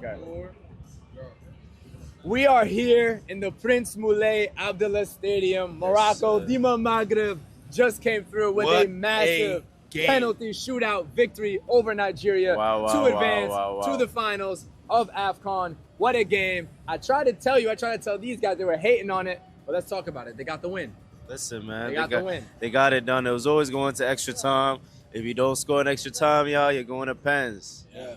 Okay. We are here in the Prince Moulay Abdallah Stadium, Morocco. Yes, Dima Maghreb just came through with a massive penalty shootout victory over Nigeria to advance to the finals of AFCON. What a game. I tried to tell these guys they were hating on it, but let's talk about it. They got the win. Listen, man. They got the win. They got it done. It was always going to extra time. If you don't score in extra time, y'all, you're going to pens. Yeah.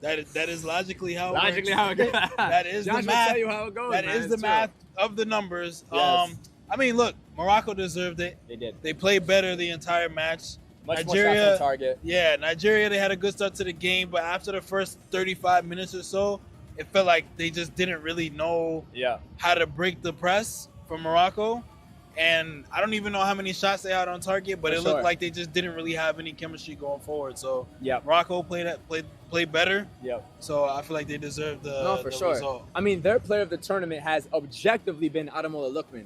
That is logically how it Logically works. how it goes. That is Josh the math. will tell you how it goes, That man. is the It's math of the numbers. Yes. I mean, look, Morocco deserved it. They did. They played better the entire match. Much more shots on target. Yeah, Nigeria, they had a good start to the game, but after the first 35 minutes or so, it felt like they just didn't really know how to break the press from Morocco. And I don't even know how many shots they had on target, but it looked like they just didn't really have any chemistry going forward. So Morocco played better. So I feel like they deserved the result. I mean, their player of the tournament has objectively been Ademola Lookman.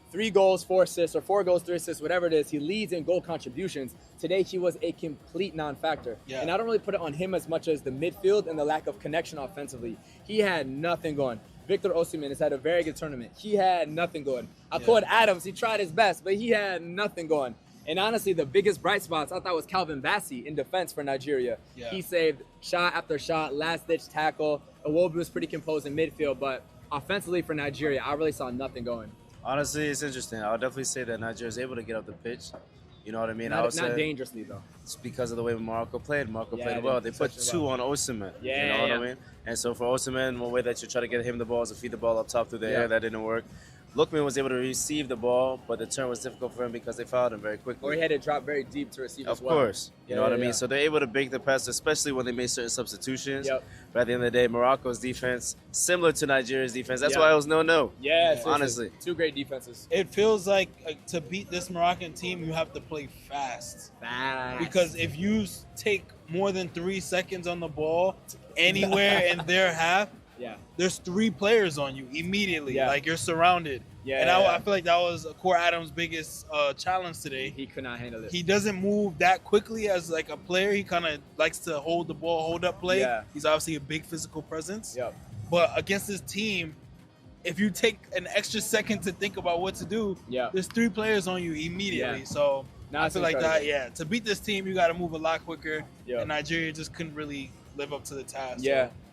3 goals, 4 assists, or 4 goals, 3 assists, whatever it is. He leads in goal contributions. Today, he was a complete non-factor. And I don't really put it on him as much as the midfield and the lack of connection offensively. He had nothing going. Victor Osimhen has had a very good tournament. He had nothing going. I called Adams. He tried his best, but he had nothing going. And honestly, the biggest bright spots I thought was Calvin Bassey in defense for Nigeria. He saved shot after shot, last-ditch tackle. Iwobi was pretty composed in midfield, but offensively for Nigeria, I really saw nothing going. Honestly, it's interesting. I would definitely say that Nigeria is able to get up the pitch. You know what I mean? Not dangerously, though. It's because of the way Morocco played. Morocco played well. They put 2 on Osimhen. You know what I mean? And so for Osimhen, one way that you try to get him the ball is to feed the ball up top through the air. That didn't work. Lookman was able to receive the ball, but the turn was difficult for him because they fouled him very quickly. Or he had to drop very deep to receive as well. Of course. You know what I mean? So they're able to break the pass, especially when they made certain substitutions. But at the end of the day, Morocco's defense, similar to Nigeria's defense. That's why it was 0-0. Honestly. 2 great defenses. It feels like to beat this Moroccan team, you have to play fast. Because if you take more than 3 seconds on the ball anywhere in their half, there's 3 players on you immediately. Like, you're surrounded. And I feel like that was Core Adams' biggest challenge today. He could not handle it. He doesn't move that quickly as like a player. He kind of likes to hold the ball, hold up play. He's obviously a big physical presence. But against this team, if you take an extra second to think about what to do, there's 3 players on you immediately. So I feel like that, to beat this team, you got to move a lot quicker. And Nigeria just couldn't really live up to the task.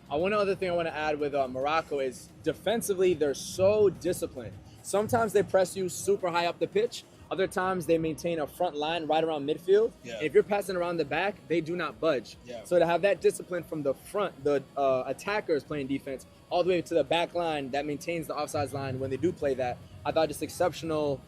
One other thing I want to add with Morocco is defensively, they're so disciplined. Sometimes they press you super high up the pitch. Other times they maintain a front line right around midfield. And if you're passing around the back, they do not budge. So to have that discipline from the front, the attackers playing defense, all the way to the back line that maintains the offsides line when they do play that, I thought just exceptional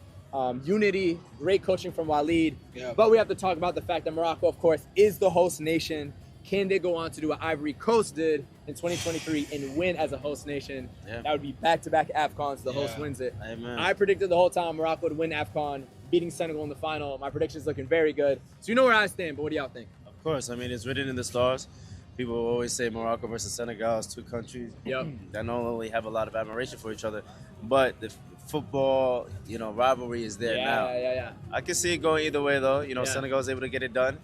unity, great coaching from Walid. But we have to talk about the fact that Morocco, of course, is the host nation. Can they go on to do what Ivory Coast did in 2023 and win as a host nation? That would be back-to-back AFCONs. The host wins it. I predicted the whole time Morocco would win AFCON, beating Senegal in the final. My prediction's looking very good. So you know where I stand, but what do y'all think? Of course. I mean, it's written in the stars. People always say Morocco versus Senegal is 2 countries that not only have a lot of admiration for each other, but the football, rivalry is there now. I can see it going either way, though. Senegal was able to get it done.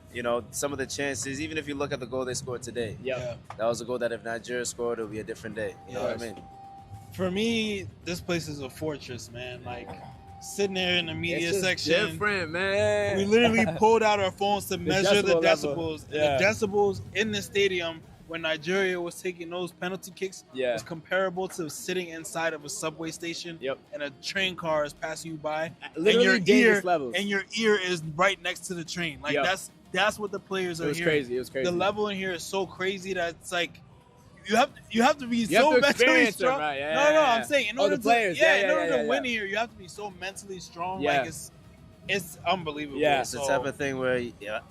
Some of the chances, even if you look at the goal they scored today, that was a goal that if Nigeria scored, it would be a different day. You know what I mean? For me, this place is a fortress, man. Like, sitting there in the media section. Different, man. We literally pulled out our phones to measure the decibels. And the decibels in the stadium when Nigeria was taking those penalty kicks was comparable to sitting inside of a subway station and a train car is passing you by. Literally dangerous levels. And your ear is right next to the train. Like that's what the players are hearing. It was crazy. The level in here is so crazy that it's like you have to be so mentally strong. Right? I'm saying in order to win here, you have to be so mentally strong. Like it's unbelievable. It's the type of thing where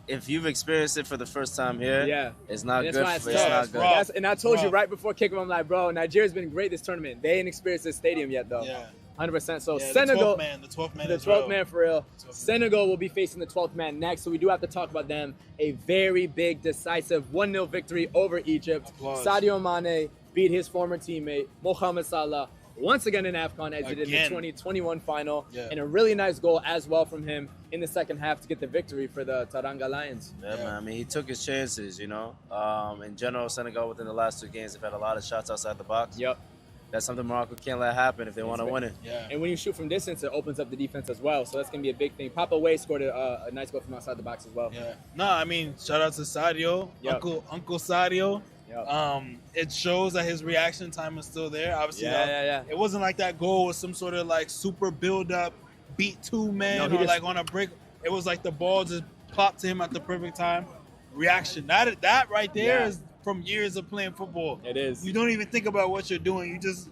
if you've experienced it for the first time here, it's not good. It's not good. And I told you right before kickoff, I'm like, bro, Nigeria's been great this tournament. They ain't experienced this stadium yet, though. 100%. So Senegal, the 12th man for real. Senegal will be facing the 12th man next, so we do have to talk about them. A very big, decisive 1-0 victory over Egypt. Sadio Mané beat his former teammate, Mohamed Salah, once again in AFCON as he did in the 2021 final. Yeah. And a really nice goal as well from him in the second half to get the victory for the Teranga Lions. Yeah, man. I mean, he took his chances, you know. In general, Senegal within the last 2 games have had a lot of shots outside the box. Yep. That's something Morocco can't let happen if they want to win it. Yeah. And when you shoot from distance, it opens up the defense as well. So that's going to be a big thing. Papa Way scored a nice goal from outside the box as well. Yeah. No, I mean, shout out to Sadio, Uncle Sadio. Yep. It shows that his reaction time is still there. Obviously, it wasn't like that goal was some sort of like super build-up, beat 2 men or like on a break. It was like the ball just popped to him at the perfect time. Reaction. That right there is from years of playing football. It is. You don't even think about what you're doing. You just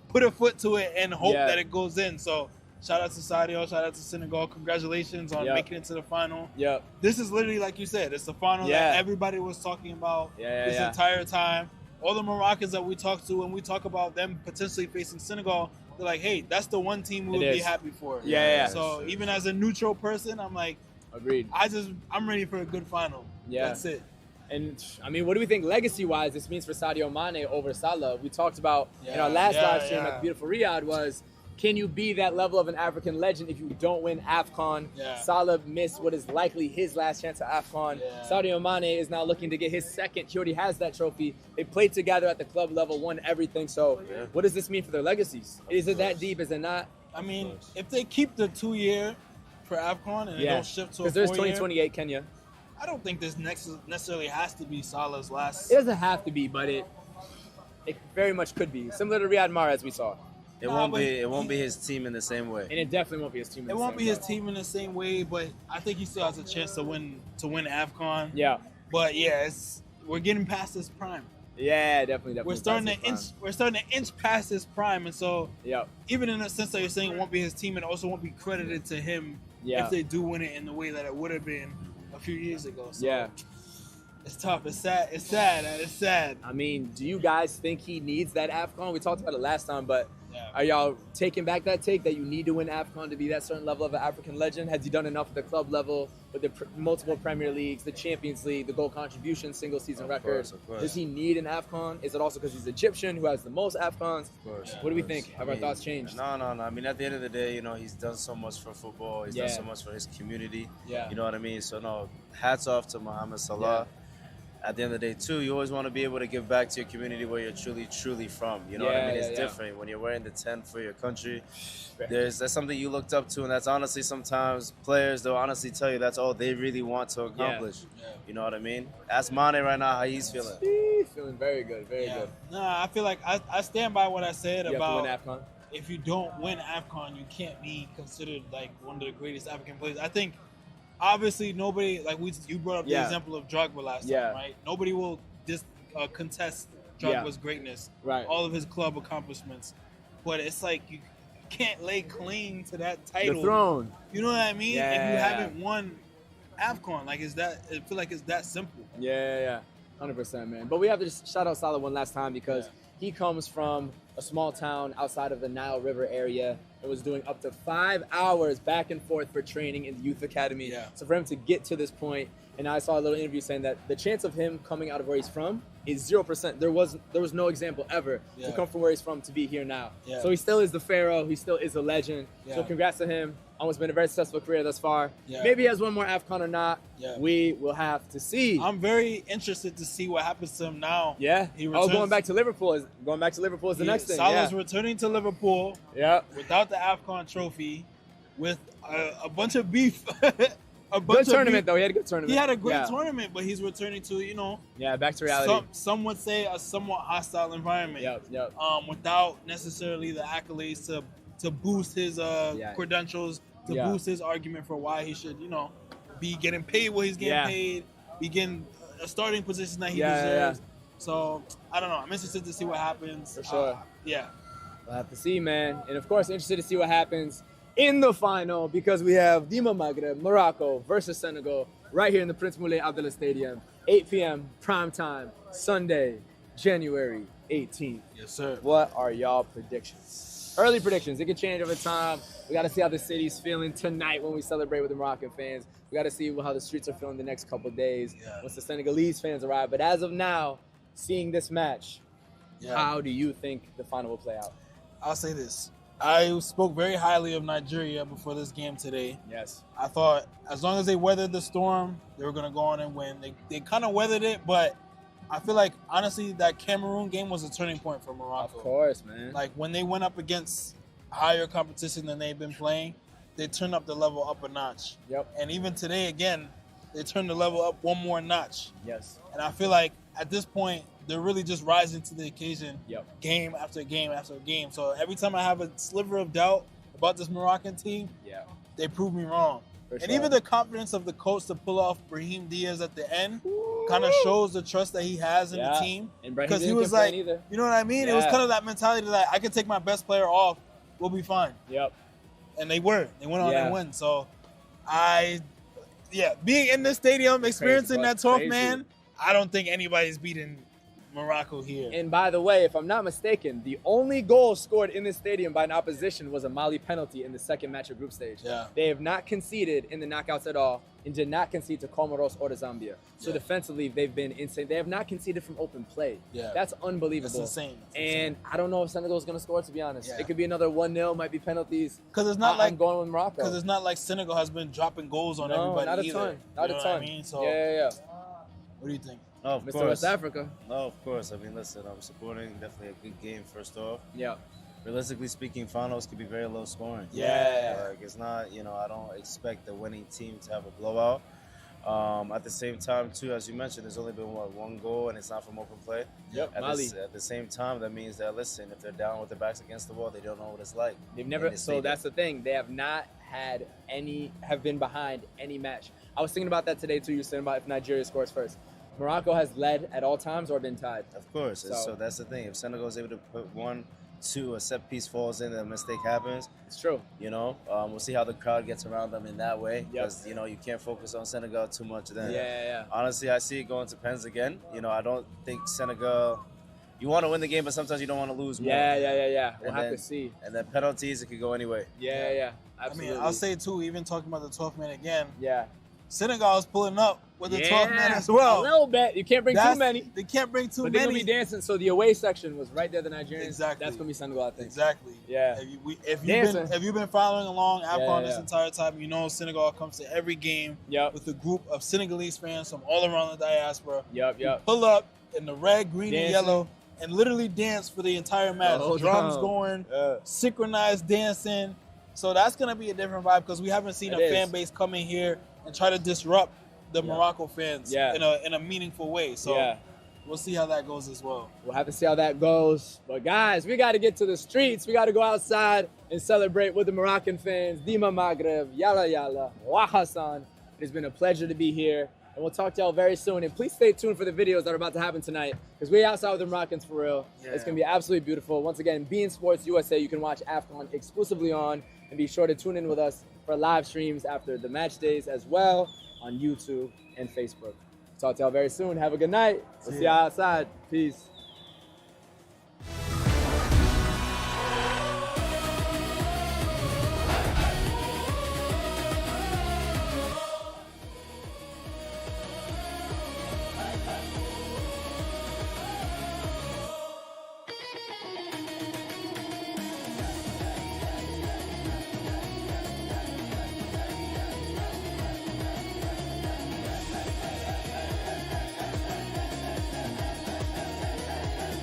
put a foot to it and hope that it goes in. So shout out to Sadio. Shout out to Senegal. Congratulations on making it to the final. Yep. This is literally, like you said, it's the final that everybody was talking about this entire time. All the Moroccans that we talk to, when we talk about them potentially facing Senegal, they're like, hey, that's the one team we would be happy for. So even as a neutral person, I'm like, agreed. I'm ready for a good final. Yeah. That's it. And, I mean, what do we think legacy-wise this means for Sadio Mané over Salah? We talked about in our last live stream at the beautiful Riyadh was, can you be that level of an African legend if you don't win AFCON? Salah missed what is likely his last chance at AFCON. Sadio Mané is now looking to get his second. He already has that trophy. They played together at the club level, won everything. So what does this mean for their legacies? Is it that deep? Is it not? I mean, if they keep the 2-year for AFCON and they don't shift to a 4-year. Because there's 2028 Kenya. I don't think this necessarily has to be Salah's last. It doesn't have to be, but it very much could be. Similar to Riyad Mahrez we saw. It won't be his team in the same way. And it definitely won't be his team in the same way. It won't be his team in the same way, but I think he still has a chance to win AFCON. Yeah. But we're getting past his prime. Yeah, definitely. We're starting to inch past his prime, and so even in the sense that you're saying it won't be his team, and also won't be credited to him if they do win it in the way that it would have been a few years ago. So it's tough. It's sad. It's sad. I mean, do you guys think he needs that AFCON? We talked about it last time, but are y'all taking back that take that you need to win AFCON to be that certain level of an African legend? Has he done enough at the club level with the multiple Premier Leagues, the Champions League, the goal contribution, single season record? Of course. Does he need an AFCON? Is it also because he's Egyptian who has the most AFCONs? Of course. What do we think? Have our thoughts changed? No. I mean, at the end of the day, you know, he's done so much for football. He's done so much for his community. You know what I mean? So, no, hats off to Mohamed Salah. At the end of the day, too, you always want to be able to give back to your community where you're truly from. You know what I mean? It's different when you're wearing the 10 for your country. That's something you looked up to, and that's honestly sometimes players, they'll honestly tell you that's all they really want to accomplish. You know what I mean? Ask Mané right now how he's feeling. He's feeling very good, very good. No, I feel like I stand by what I said about have to win AFCON. If you don't win AFCON, you can't be considered like one of the greatest African players. I think obviously nobody, like you brought up the example of Drogba last time, right? Nobody will contest Drogba's greatness, all of his club accomplishments. But it's like you can't lay claim to that title. The throne. You know what I mean? If you haven't won AFCON, like I feel like it's that simple. 100%, man. But we have to just shout out Salah one last time because he comes from a small town outside of the Nile River area and was doing up to 5 hours back and forth for training in the youth academy. So for him to get to this point, and I saw a little interview saying that the chance of him coming out of where he's from is 0%. There was no example ever to come from where he's from to be here now. So he still is the pharaoh. He still is a legend. So congrats to him. Almost been a very successful career thus far. Maybe he has one more AFCON or not. We will have to see. I'm very interested to see what happens to him now. He returns. Going back to Liverpool is the next thing. Salah's returning to Liverpool. Without the AFCON trophy, with a bunch of beef. Good tournament, though. He had a good tournament. He had a great tournament, but he's returning to, back to reality. Some would say a somewhat hostile environment. Without necessarily the accolades to boost his credentials, to boost his argument for why he should, be getting paid what he's getting paid, be getting a starting position that he deserves. So, I don't know. I'm interested to see what happens. For sure. We'll have to see, man. And, of course, interested to see what happens in the final because we have Dima Maghreb, Morocco versus Senegal right here in the Prince Moulay Abdallah Stadium, 8 p.m. prime time, Sunday, January 18th. Yes, sir. What are y'all predictions? Early predictions. It can change over time. We got to see how the city's feeling tonight when we celebrate with the Moroccan fans. We got to see how the streets are feeling the next couple days once the Senegalese fans arrive. But as of now, seeing this match, how do you think the final will play out? I'll say this. I spoke very highly of Nigeria before this game today. Yes. I thought as long as they weathered the storm, they were going to go on and win. They kind of weathered it, but I feel like, honestly, that Cameroon game was a turning point for Morocco. Of course, man. Like, when they went up against higher competition than they've been playing, they turned up the level up a notch. Yep. And even today, again, they turned the level up one more notch. Yes. And I feel like at this point, they're really just rising to the occasion, game after game after game. So every time I have a sliver of doubt about this Moroccan team, they prove me wrong. And even the confidence of the coach to pull off Brahim Diaz at the end kind of shows the trust that he has in the team. Because he was like, you know what I mean? It was kind of that mentality that I can take my best player off, we'll be fine. Yep. And they were. They went on and won. So being in the stadium, experiencing that 12th man, I don't think anybody's beating Morocco here. And by the way, if I'm not mistaken, the only goal scored in this stadium by an opposition was a Mali penalty in the second match of group stage. Yeah. They have not conceded in the knockouts at all and did not concede to Comoros or to Zambia. So defensively, they've been insane. They have not conceded from open play. Yeah. That's unbelievable. That's insane. And I don't know if Senegal is going to score, to be honest. It could be another 1-0, might be penalties. Because it's not like I'm going with Morocco. Because it's not like Senegal has been dropping goals on everybody not a either. ton. Not a ton. What I mean? So, yeah. What do you think? No, of Mr. course. West Africa. No, of course. I mean, listen, I'm supporting definitely a good game, first off. Yeah. Realistically speaking, finals could be very low scoring. Yeah. Like, it's not, I don't expect the winning team to have a blowout. At the same time, too, as you mentioned, there's only been, one goal, and it's not from open play. Yep, At the same time, that means that, listen, if they're down with their backs against the wall, they don't know what it's like. They've never, so that's the thing. They have not have been behind any match. I was thinking about that today, too. You were saying about if Nigeria scores first. Morocco has led at all times or been tied. Of course. So that's the thing. If Senegal is able to put 1, 2, a set piece falls in, a mistake happens. It's true. We'll see how the crowd gets around them in that way. Because, you can't focus on Senegal too much then. Yeah. Honestly, I see it going to pens again. I don't think Senegal... You want to win the game, but sometimes you don't want to lose more. Yeah. We'll have to see. And then penalties, it could go anyway. Yeah. Absolutely. I mean, I'll say, too, even talking about the 12th man again. Yeah. Senegal is pulling up with the 12th man as well. A little bit. You can't bring too many. They can't bring too many. But they're going to be dancing. So the away section was right there, the Nigerians. Exactly. That's going to be Senegal, I think. Exactly. Yeah. If you've been following along AFCON this entire time, Senegal comes to every game with a group of Senegalese fans from all around the diaspora. Yep. Pull up in the red, green, and yellow and literally dance for the entire match. Drums going, synchronized dancing. So that's going to be a different vibe because we haven't seen a fan base come in here and try to disrupt the Morocco fans in a meaningful way. So we'll see how that goes as well. We'll have to see how that goes. But guys, we got to get to the streets. We got to go outside and celebrate with the Moroccan fans. Dima Maghreb, Yalla Yalla, Wa Hassan. It has been a pleasure to be here. And we'll talk to y'all very soon. And please stay tuned for the videos that are about to happen tonight because we're outside with the Moroccans for real. Yeah. It's going to be absolutely beautiful. Once again, beIN Sports USA, you can watch AFCON exclusively on. And be sure to tune in with us for live streams after the match days as well on YouTube and Facebook. Talk to y'all very soon. Have a good night. We'll see y'all outside. Peace.